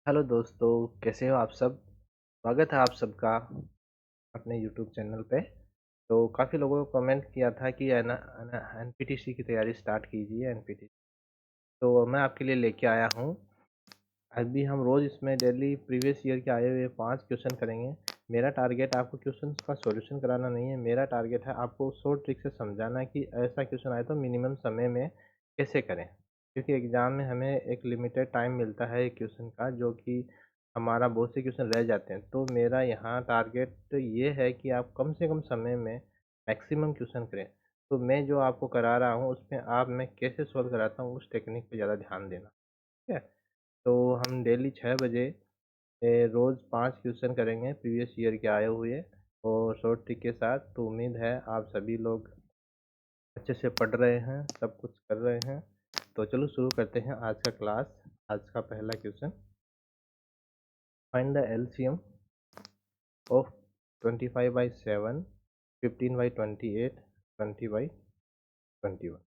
Hello दोस्तों, कैसे हो आप सब? स्वागत है आप सबका अपने यूट्यूब चैनल पे। तो काफ़ी लोगों को कमेंट किया था कि है ना एनपीटीसी की तैयारी स्टार्ट कीजिए एनपीटीसी। तो मैं आपके लिए लेके आया हूँ। अभी हम रोज़ इसमें डेली प्रीवियस ईयर के आए हुए 5 क्वेश्चन करेंगे। मेरा टारगेट आपको क्वेश्चंस का सॉल्यूशन कराना नहीं है, मेरा टारगेट है आपको शॉर्ट ट्रिक से समझाना कि ऐसा क्वेश्चन आए तो मिनिमम समय में कैसे करें। क्योंकि एग्ज़ाम में हमें एक लिमिटेड टाइम मिलता है एक क्वेश्चन का, जो कि हमारा बहुत से क्वेश्चन रह जाते हैं। तो मेरा यहाँ टारगेट ये है कि आप कम से कम समय में मैक्सिमम क्वेश्चन करें। तो मैं जो आपको करा रहा हूँ उसमें आप मैं कैसे सॉल्व कराता हूँ उस टेक्निक पे ज़्यादा ध्यान देना, ठीक है? तो हम डेली 6 बजे रोज़ 5 क्वेश्चन करेंगे प्रीवियस ईयर के आए हुए और शॉर्ट ट्रिक के साथ। तो उम्मीद है आप सभी लोग अच्छे से पढ़ रहे हैं, सब कुछ कर रहे हैं। तो चलो शुरू करते हैं आज का क्लास। आज का पहला question, find the LCM of 25/7, 15/28, 20/21।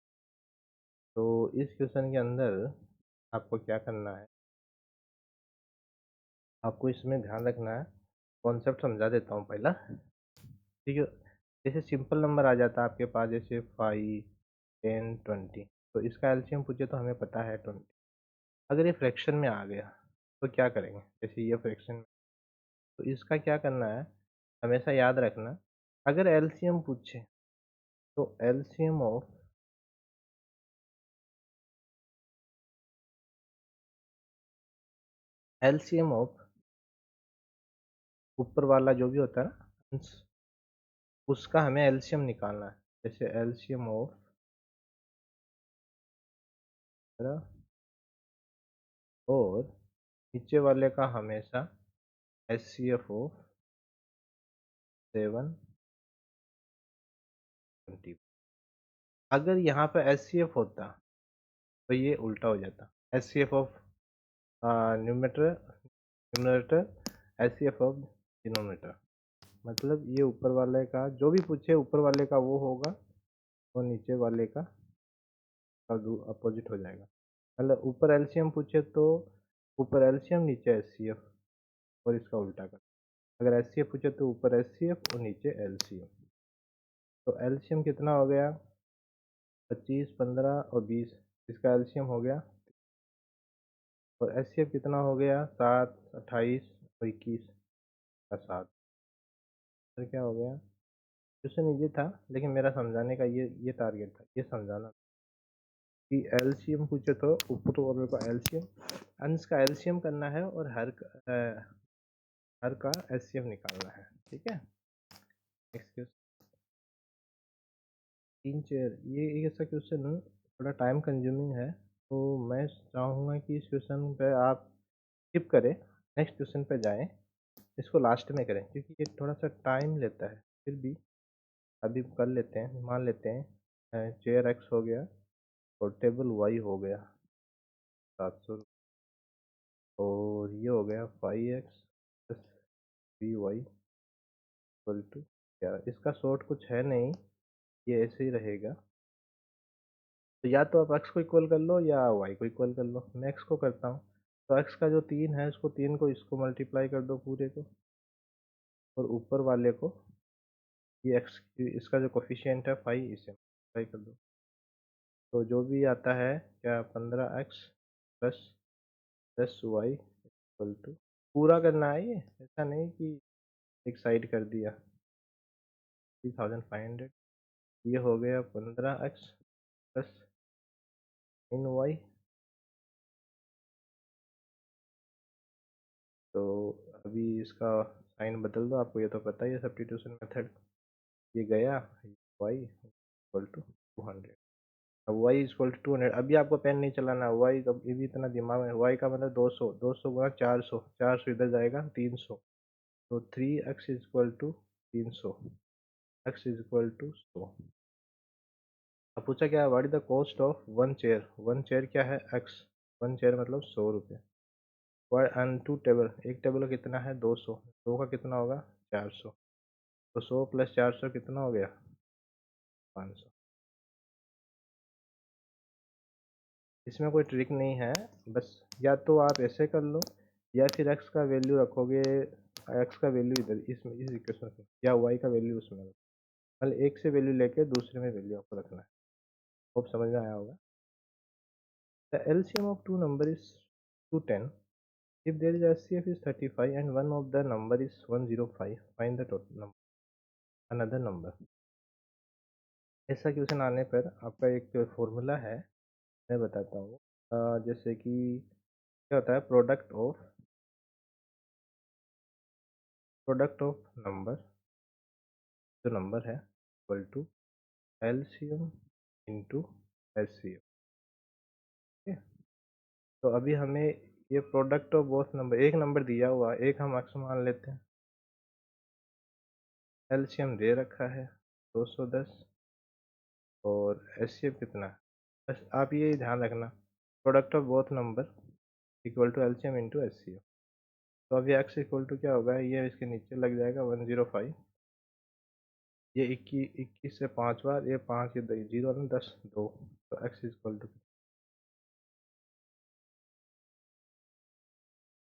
तो इस क्वेश्चन के अंदर आपको क्या करना है, आपको इसमें ध्यान रखना है। कॉन्सेप्ट समझा देता हूँ पहला, ठीक है? जैसे सिंपल नंबर आ जाता है आपके पास, जैसे 5, 10, 20। तो इसका एलसीएम पूछे तो हमें पता है 20। अगर ये फ्रैक्शन में आ गया तो क्या करेंगे? जैसे ये फ्रैक्शन में, तो इसका क्या करना है, हमेशा याद रखना। अगर एलसीएम पूछे तो एलसीएम ऑफ ऊपर वाला जो भी होता है ना अंश, उसका हमें एलसीएम निकालना है। जैसे एलसीएम ऑफ और नीचे वाले का हमेशा एचसीएफ ऑफ 7, 20। अगर यहाँ पे एचसीएफ होता तो ये उल्टा हो जाता, HCF of numerator numerator, HCF of denominator. मतलब ये ऊपर वाले का जो भी पूछे, ऊपर वाले का वो होगा और नीचे वाले का अपोजिट हो जाएगा। मतलब ऊपर एलसीएम पूछे तो ऊपर एलसीएम नीचे एचसीएफ और इसका उल्टा कर। अगर एचसीएफ पूछे तो ऊपर एचसीएफ और नीचे एलसीएम। तो एलसीएम कितना हो गया? 25, 15 और 20। इसका एलसीएम हो गया। और एचसीएफ कितना हो गया? 7, 28 और 21 का 7। फिर क्या हो गया? क्वेश्चन इजी था, लेकिन मेरा समझाने का ये टारगेट था, ये समझाना कि एलसीएम पूछे तो ऊपर वाले का एलसीएम, अंश का एलसीएम करना है और हर का एचसीएफ निकालना है, ठीक है? Next question, 3 chair. ये ऐसा क्वेश्चन थोड़ा टाइम कंज्यूमिंग है, तो मैं चाहूँगा कि इस क्वेश्चन पे आप स्किप करें, नेक्स्ट क्वेश्चन पे जाएं। इसको लास्ट में करें क्योंकि ये थोड़ा सा टाइम लेता है। फिर भी अभी कर लेते हैं, मान लेते हैं चेयर एक्स हो गया और टेबल वाई हो गया 700, और ये हो गया 5x plus 3y equal to क्या? इसका शॉर्ट कुछ है नहीं, ये ऐसे ही रहेगा। तो या तो आप x को इक्वल कर लो या y को इक्वल कर लो। मैं x को करता हूँ। तो x का जो 3 है उसको 3 को इसको मल्टीप्लाई कर दो पूरे को, और ऊपर वाले को ये x, इसका जो कोफिशिएंट है 5, इसे मल्टीप्लाई कर दो। तो जो भी आता है क्या, 15x plus 10y equal to, पूरा करना है ये, ऐसा नहीं कि एक साइड कर दिया। 3500, ये हो गया 15x प्लस 9y। तो अभी इसका साइन बदल दो, आपको ये तो पता ही है सब्स्टिट्यूशन मेथड। ये गया y इक्वल टू 200। अब y इक्वल टू 200। अभी आपको पेन नहीं चलाना, y ये भी इतना दिमाग में, y का मतलब 200, 200 गुणा 400, 400 इधर जाएगा 300। तो 3x equal to 300, x equal to 100। अब पूछा क्या, what is the cost of one chair? One chair क्या है? x। वन चेयर मतलब 100 रुपये। एंड टू टेबल, एक टेबल का कितना है? 200। 2 का कितना होगा? 400। तो 100 प्लस 400 कितना हो गया? 500। इसमें कोई ट्रिक नहीं है, बस या तो आप ऐसे कर लो या फिर x का वैल्यू रखोगे, x का वैल्यू इधर इसमें इस इक्वेशन में, या y का वैल्यू उसमें, मतलब एक से वैल्यू लेके दूसरे में वैल्यू आपको रखना है। होप समझ में आया होगा। The LCM of two number is 210. If there is HCF is 35 and one of the number is 105, find the total number, another number. ऐसा क्वेश्चन आने पर आपका एक फॉर्मूला है, मैं बताता हूँ। जैसे कि क्या होता है, प्रोडक्ट ऑफ नंबर, जो नंबर है equal to LCM into HCF. तो अभी हमें ये प्रोडक्ट ऑफ बोथ नंबर, एक नंबर दिया हुआ, एक हम x मान लेते हैं, एलसीएम दे रखा है 210 और एचसीएफ कितना है। बस आप ये ध्यान रखना, product of both number equal to LCM into HCF. तो अभी x इक्वल टू क्या होगा, ये इसके नीचे लग जाएगा 105, ये 21 से 5 बार, ये 5 ये 0 और 10 2, तो x इक्वल टू,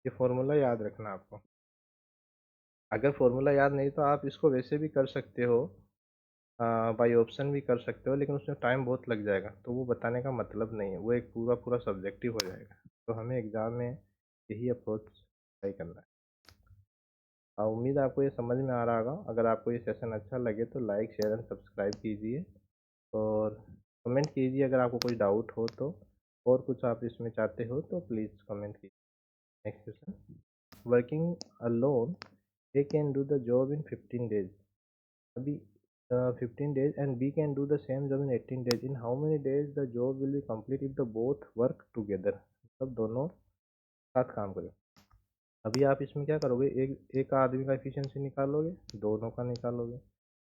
ये फॉर्मूला याद रखना आपको। अगर फॉर्मूला याद नहीं तो आप इसको वैसे भी कर सकते हो, बाई ऑप्शन भी कर सकते हो, लेकिन उसमें टाइम बहुत लग जाएगा, तो वो बताने का मतलब नहीं है, वो एक पूरा पूरा सब्जेक्टिव हो जाएगा। तो हमें एग्ज़ाम में यही अप्रोच ट्राई करना है। उम्मीद आपको ये समझ में आ रहा होगा। अगर आपको ये सेशन अच्छा लगे तो लाइक शेयर एंड सब्सक्राइब कीजिए और कमेंट कीजिए अगर आपको कोई डाउट हो तो, और कुछ आप इसमें चाहते हो तो प्लीज़ कमेंट कीजिए। Next question, working alone A can do the job in 15 days. अभी 15 days and B can do the same job in 18 days. In how many days the job will be complete if the both work together? मतलब दोनों साथ काम करें। अभी आप इसमें क्या करोगे, एक आदमी का एफिशिएंसी निकालोगे, दोनों का निकालोगे,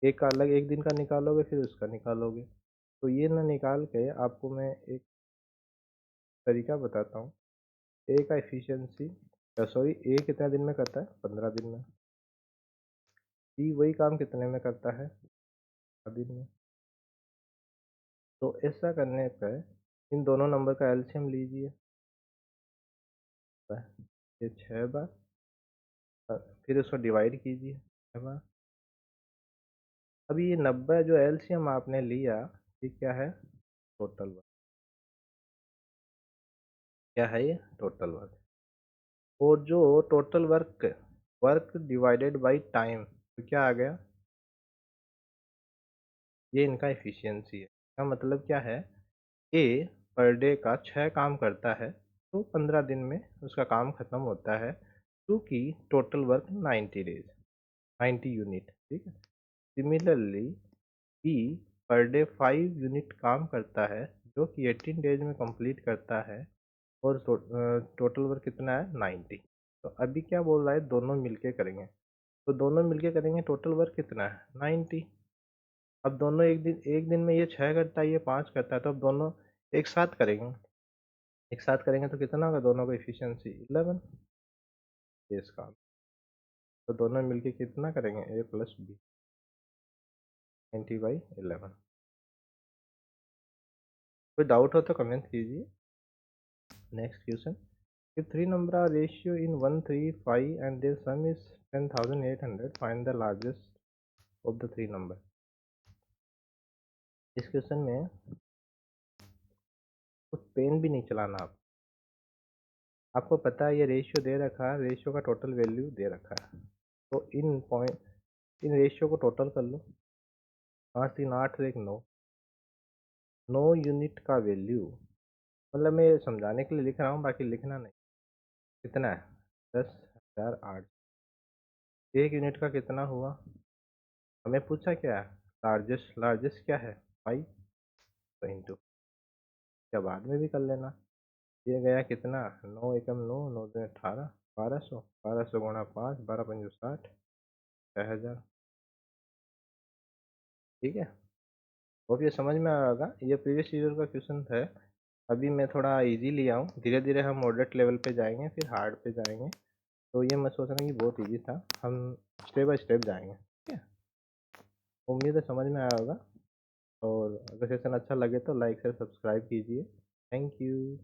एक का अलग एक दिन का निकालोगे, फिर उसका निकालोगे। तो ये ना निकाल के आपको मैं एक तरीका बताता हूँ। ए का एफिशिएंसी, सॉरी, ए कितना दिन में करता है, 15 दिन में। बी वही काम कितने में करता है, 15 दिन में। तो ऐसा करने पर इन दोनों नंबर का एलसीएम लीजिए, ये 6 बार, फिर उसको डिवाइड कीजिए 6 बार। अभी ये 90 जो एलसीएम आपने लिया, ये क्या है, टोटल वर्क। क्या है ये, टोटल वर्क। और जो total work, work divided by time, तो क्या आ गया, ये इनका एफिशिएंसी है। इसका मतलब क्या है, ए पर डे का 6 काम करता है, तो 15 दिन में उसका काम खत्म होता है, क्योंकि टोटल वर्क 90 डेज, 90 यूनिट, ठीक है। Similarly B per day 5 unit काम करता है, जो कि 18 डेज में कंप्लीट करता है, और टोटल वर्क कितना है, 90। तो अभी क्या बोल रहा है, दोनों मिलके करेंगे, तो दोनों मिलके करेंगे, टोटल वर्क कितना है, 90। अब दोनों एक दिन में ये 6 करता है, ये 5 करता है, तो अब दोनों एक साथ करेंगे, एक साथ करेंगे तो कितना होगा, दोनों का एफिशिएंसी 11 डेज का। तो दोनों मिलके कितना करेंगे, ए प्लस बी, 90/11। कोई डाउट हो तो कमेंट कीजिए। Next question, if three number are ratio in 1 3 5 and their sum is 10,800, find the largest of the three number। इस क्वेश्चन में कुछ पेन भी नहीं चलाना, आपको पता है ये रेशियो दे रखा है, रेशियो का टोटल वैल्यू दे रखा है, तो इन रेशियो को टोटल कर लो, 5 3 8 1 9, 9 यूनिट का वैल्यू, मतलब मैं समझाने के लिए लिख रहा हूँ, बाकी लिखना नहीं। कितना है, 10,008। एक यूनिट का कितना हुआ, हमें पूछा क्या है, लार्जेस्ट, लार्जेस्ट क्या है 5, तो इंटू, क्या बाद में भी कर लेना। ये गया कितना, 9 एकम 9, 9 दूनी 18, 1200, 1200 गुणा 5, 12 पंजे 60, 6000। ठीक है, होप ये समझ में आएगा। ये प्रीवियस ईयर का क्वेश्चन है। अभी मैं थोड़ा इजी लिया हूँ, धीरे धीरे हम मॉडरेट लेवल पे जाएंगे, फिर हार्ड पे जाएंगे। तो ये मैं सोच रहा हूँ कि बहुत इजी था, हम स्टेप बाय स्टेप जाएंगे, ठीक है। उम्मीद है समझ में आया होगा, और अगर सेशन अच्छा लगे तो लाइक से सब्सक्राइब कीजिए। Thank you.